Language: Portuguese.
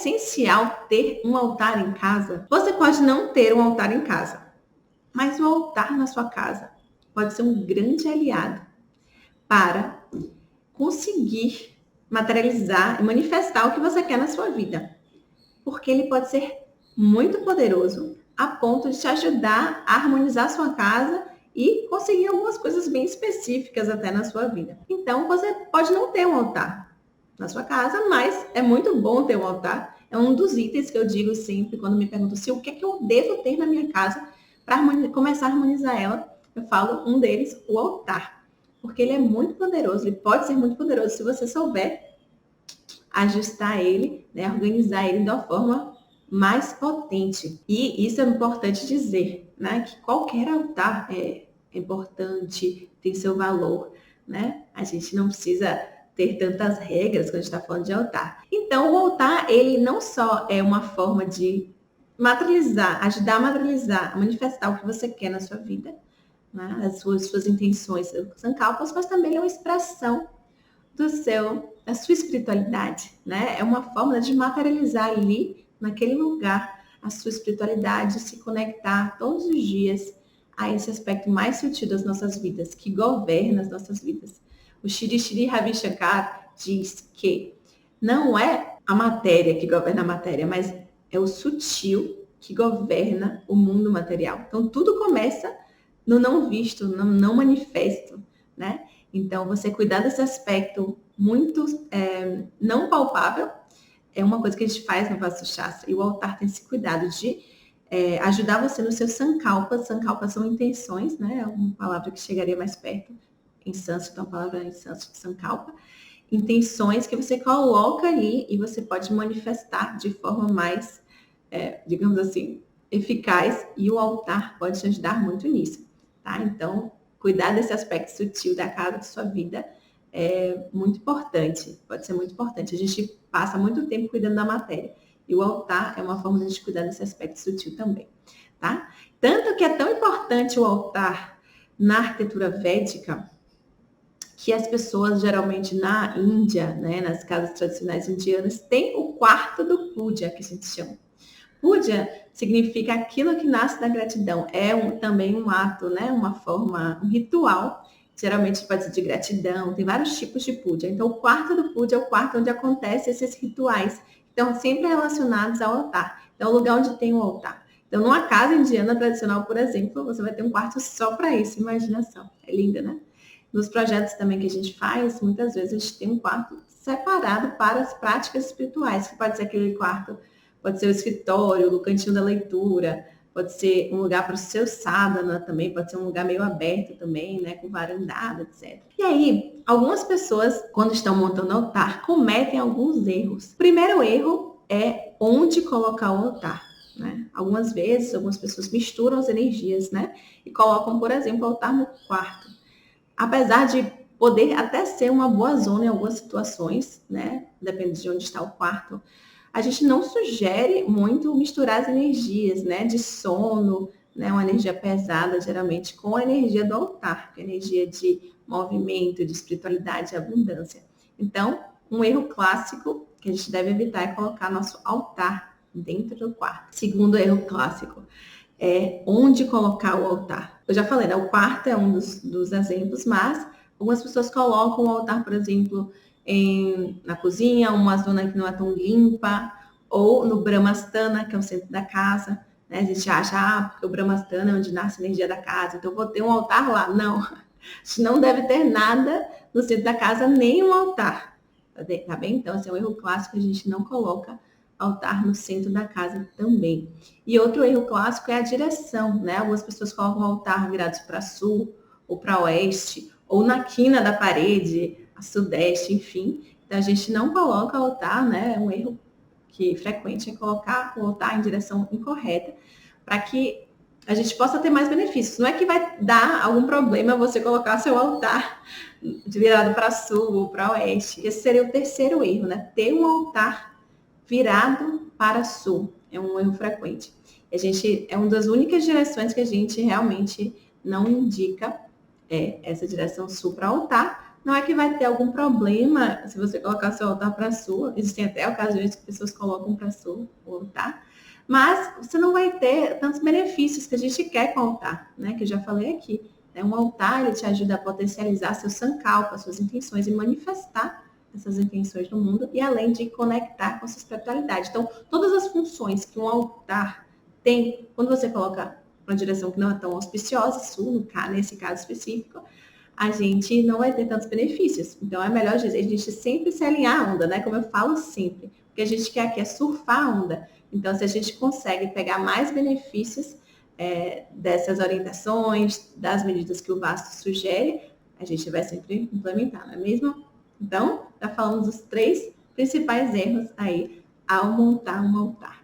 essencial ter um altar em casa? Você pode não ter um altar em casa, mas o altar na sua casa pode ser um grande aliado para conseguir materializar e manifestar o que você quer na sua vida. Porque ele pode ser muito poderoso a ponto de te ajudar a harmonizar a sua casa e conseguir algumas coisas bem específicas até na sua vida. Então, você pode não ter um altar na sua casa, mas é muito bom ter um altar. É um dos itens que eu digo sempre quando me perguntam se o que é que eu devo ter na minha casa para começar a harmonizar ela. Eu falo um deles, o altar. Porque ele é muito poderoso, ele pode ser muito poderoso se você souber ajustar ele, né, organizar ele de uma forma mais potente. E isso é importante dizer, né, que qualquer altar é importante, tem seu valor, né? A gente não precisa ter tantas regras quando a gente está falando de altar. Então, o altar, ele não só é uma forma de materializar, ajudar a materializar, a manifestar o que você quer na sua vida, né? As suas intenções, seus sankalpas, mas também é uma expressão da sua espiritualidade, né? É uma forma de materializar ali, naquele lugar, a sua espiritualidade, se conectar todos os dias a esse aspecto mais sutil das nossas vidas, que governa as nossas vidas. O Shri Shri Ravi Shankar diz que não é a matéria que governa a matéria, mas é o sutil que governa o mundo material. Então, tudo começa no não visto, no não manifesto, né? Então, você cuidar desse aspecto muito não palpável é uma coisa que a gente faz no Vastu Shastra. E o altar tem esse cuidado de ajudar você no seu sankalpas. Sankalpas são intenções, né? É uma palavra que chegaria mais perto em sânscrito, uma palavra em sânscrito, sankalpa. Intenções que você coloca ali e você pode manifestar de forma mais, digamos assim, eficaz. E o altar pode te ajudar muito nisso, tá? Então, cuidar desse aspecto sutil da casa, da sua vida, é muito importante, pode ser muito importante. A gente passa muito tempo cuidando da matéria, e o altar é uma forma de a gente cuidar desse aspecto sutil também, tá? Tanto que é tão importante o altar na arquitetura védica, que as pessoas, geralmente na Índia, né, nas casas tradicionais indianas, tem o quarto do puja, que a gente chama. Puja significa aquilo que nasce da gratidão. É também um ato, né? Uma forma, um ritual. Geralmente pode ser de gratidão. Tem vários tipos de puja. Então, o quarto do puja é o quarto onde acontecem esses rituais. Então, sempre relacionados ao altar. Então, é o lugar onde tem o altar. Então, numa casa indiana tradicional, por exemplo, você vai ter um quarto só para isso. Imaginação. É linda, né? Nos projetos também que a gente faz, muitas vezes a gente tem um quarto separado para as práticas espirituais, que pode ser aquele quarto. Pode ser o escritório, o cantinho da leitura, pode ser um lugar para o seu sadhana também, pode ser um lugar meio aberto também, né, com varandada, etc. E aí, algumas pessoas, quando estão montando altar, cometem alguns erros. O primeiro erro é onde colocar o altar, né? Algumas vezes, algumas pessoas misturam as energias, né, e colocam, por exemplo, o altar no quarto. Apesar de poder até ser uma boa zona em algumas situações, né, depende de onde está o quarto, a gente não sugere muito misturar as energias, né, de sono, né, uma energia pesada, geralmente, com a energia do altar, que é a energia de movimento, de espiritualidade e abundância. Então, um erro clássico que a gente deve evitar é colocar nosso altar dentro do quarto. Segundo erro clássico é onde colocar o altar. Eu já falei, né, o quarto é um dos exemplos, mas algumas pessoas colocam o altar, por exemplo, na cozinha, uma zona que não é tão limpa, ou no Brahmastana, que é o centro da casa, né? A gente acha, porque o Brahmastana é onde nasce a energia da casa, então vou ter um altar lá. Não, a gente não deve ter nada no centro da casa, nem um altar, tá bem? Então, esse é um erro clássico, a gente não coloca altar no centro da casa também. E outro erro clássico é a direção, né? Algumas pessoas colocam o altar virados para sul, ou para oeste, ou na quina da parede, a sudeste, enfim. Então, a gente não coloca o altar, né? É um erro que frequente é colocar o altar em direção incorreta, para que a gente possa ter mais benefícios. Não é que vai dar algum problema você colocar seu altar virado para sul ou para oeste. Esse seria o terceiro erro, né? Ter um altar virado para sul. É um erro frequente. É uma das únicas direções que a gente realmente não indica essa direção sul para altar, Não é que vai ter algum problema se você colocar seu altar para sua. Existem até ocasiões que pessoas colocam para sua o altar. Mas você não vai ter tantos benefícios que a gente quer com o altar, né? Que eu já falei aqui. Um altar, ele te ajuda a potencializar seu sankalpa, suas intenções e manifestar essas intenções no mundo e além de conectar com sua espiritualidade. Então, todas as funções que um altar tem, quando você coloca uma direção que não é tão auspiciosa, nesse caso específico, a gente não vai ter tantos benefícios. Então, é melhor dizer, a gente sempre se alinhar à onda, né? Como eu falo sempre. O que a gente quer aqui é surfar a onda. Então, se a gente consegue pegar mais benefícios dessas orientações, das medidas que o Vasto sugere, a gente vai sempre implementar, não é mesmo? Então, já falamos dos 3 principais erros aí ao montar um altar.